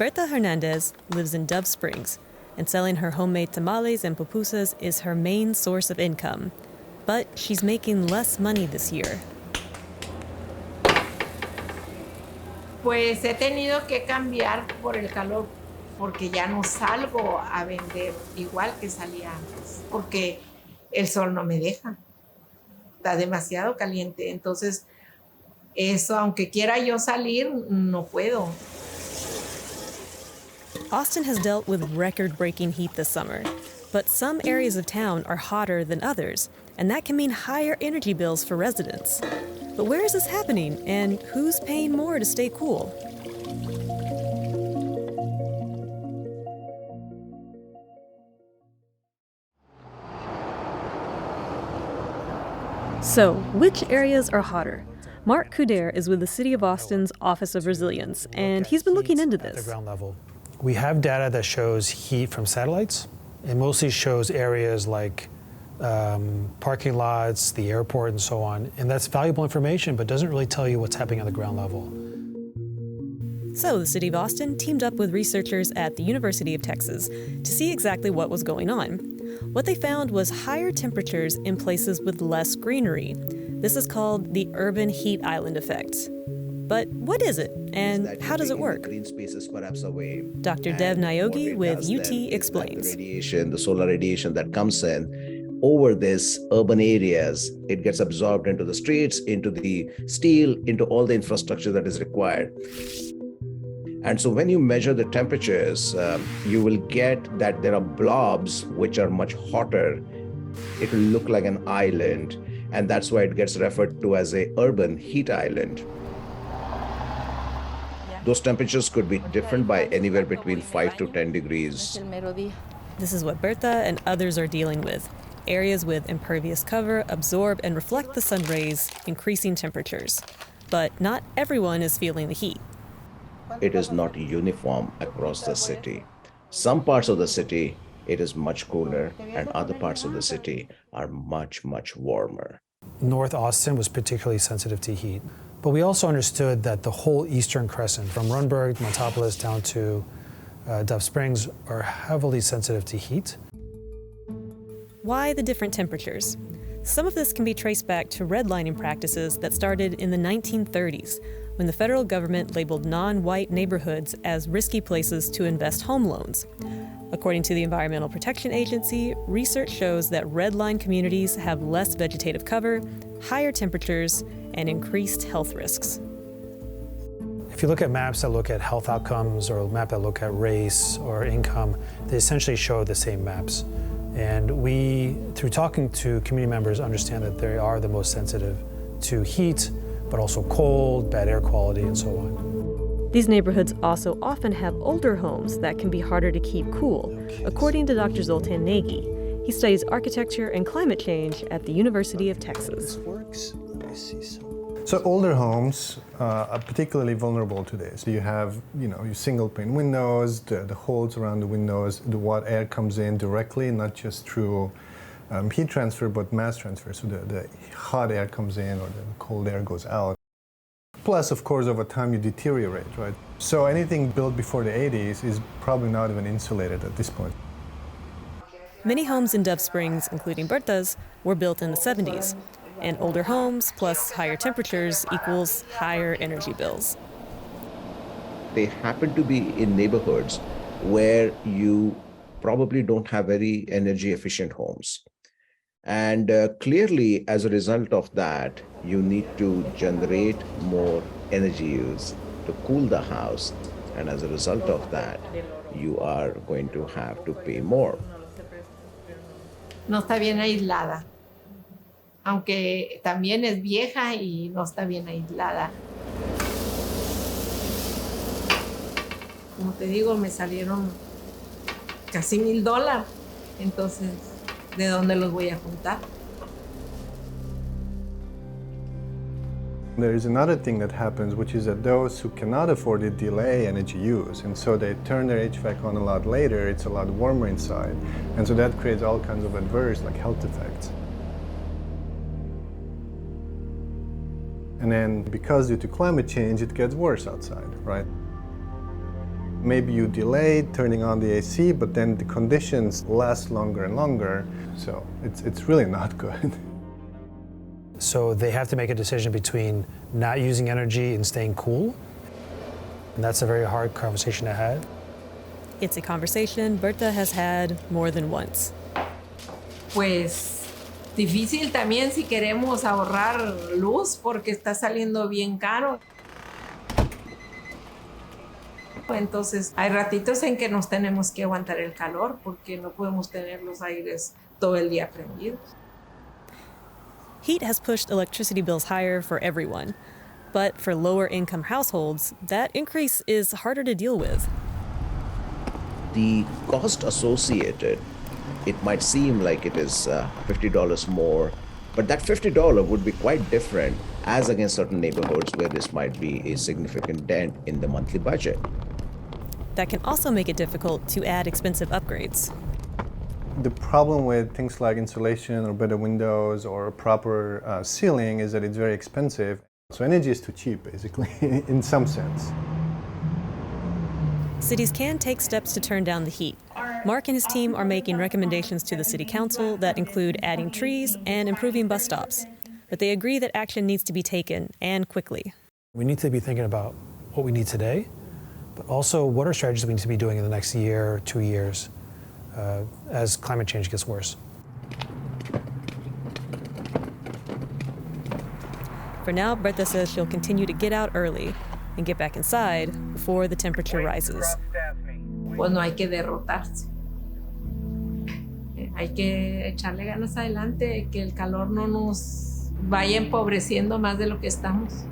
Berta Hernandez lives in Dove Springs, and selling her homemade tamales and pupusas is her main source of income. But she's making less money this year. Pues he tenido que cambiar por el calor, porque ya no salgo a vender igual que salía antes, porque el sol no me deja. Está demasiado caliente, entonces eso, aunque quiera yo salir, no puedo. Austin has dealt with record-breaking heat this summer, but some areas of town are hotter than others, and that can mean higher energy bills for residents. But where is this happening, and who's paying more to stay cool? So, which areas are hotter? Mark Kuder is with the City of Austin's Office of Resilience, and he's been looking into this. At the ground level. We have data that shows heat from satellites. It mostly shows areas like parking lots, the airport, and so on. And that's valuable information, but doesn't really tell you what's happening on the ground level. So the City of Austin teamed up with researchers at the University of Texas to see exactly what was going on. What they found was higher temperatures in places with less greenery. This is called the urban heat island effect. But what is it, and how does it work? Green spaces perhaps away. Dr. Dev Nayogi with UT explains. The solar radiation that comes in over these urban areas, it gets absorbed into the streets, into the steel, into all the infrastructure that is required. And so when you measure the temperatures, you will get that there are blobs which are much hotter. It will look like an island, and that's why it gets referred to as a urban heat island. Those temperatures could be different by anywhere between 5 to 10 degrees. This is what Berta and others are dealing with. Areas with impervious cover absorb and reflect the sun rays, increasing temperatures. But not everyone is feeling the heat. It is not uniform across the city. Some parts of the city, it is much cooler, and other parts of the city are much, much warmer. North Austin was particularly sensitive to heat. But we also understood that the whole eastern crescent, from Runberg, Montopolis, down to Dove Springs, are heavily sensitive to heat. Why the different temperatures? Some of this can be traced back to redlining practices that started in the 1930s, when the federal government labeled non-white neighborhoods as risky places to invest home loans. According to the Environmental Protection Agency, research shows that redline communities have less vegetative cover, higher temperatures, and increased health risks. If you look at maps that look at health outcomes or a map that look at race or income, they essentially show the same maps. And we, through talking to community members, understand that they are the most sensitive to heat, but also cold, bad air quality, and so on. These neighborhoods also often have older homes that can be harder to keep cool, according to Dr. Zoltan Nagy. He studies architecture and climate change at the University of Texas. So older homes are particularly vulnerable to this. You have, your single pane windows, the holes around the windows, what air comes in directly, not just through heat transfer, but mass transfer. So the hot air comes in or the cold air goes out. Plus, of course, over time you deteriorate, right? So anything built before the 80s is probably not even insulated at this point. Many homes in Dove Springs, including Berta's, were built in the 70s. And older homes plus higher temperatures equals higher energy bills. They happen to be in neighborhoods where you probably don't have very energy efficient homes. And clearly, as a result of that, you need to generate more energy use to cool the house. And as a result of that, you are going to have to pay more. No está bien aislada, aunque también es vieja y no está bien aislada. Como te digo, me salieron casi $1,000, entonces, ¿de dónde los voy a juntar? There is another thing that happens, which is that those who cannot afford it delay energy use, and so they turn their HVAC on a lot later. It's a lot warmer inside, and so that creates all kinds of adverse, like health effects. And then, because due to climate change, it gets worse outside, right? Maybe you delay turning on the AC, but then the conditions last longer and longer. So it's really not good. So they have to make a decision between not using energy and staying cool. And that's a very hard conversation to have. It's a conversation Berta has had more than once. Pues difícil también si queremos ahorrar luz porque está saliendo bien caro. Entonces hay ratitos en que nos tenemos que aguantar el calor porque no podemos tener los aires todo el día prendidos. Heat has pushed electricity bills higher for everyone. But for lower-income households, that increase is harder to deal with. The cost associated, it might seem like it is $50 more, but that $50 would be quite different as against certain neighborhoods where this might be a significant dent in the monthly budget. That can also make it difficult to add expensive upgrades. The problem with things like insulation or better windows or proper ceiling is that it's very expensive. So energy is too cheap, basically, in some sense. Cities can take steps to turn down the heat. Mark and his team are making recommendations to the city council that include adding trees and improving bus stops. But they agree that action needs to be taken, and quickly. We need to be thinking about what we need today, but also what are strategies we need to be doing in the next year, 2 years, as climate change gets worse. For now, Berta says she'll continue to get out early and get back inside before the temperature rises. Pues no hay que derrotarse. Hay que echarle ganas adelante, que el calor no nos vaya empobreciendo más de lo que estamos.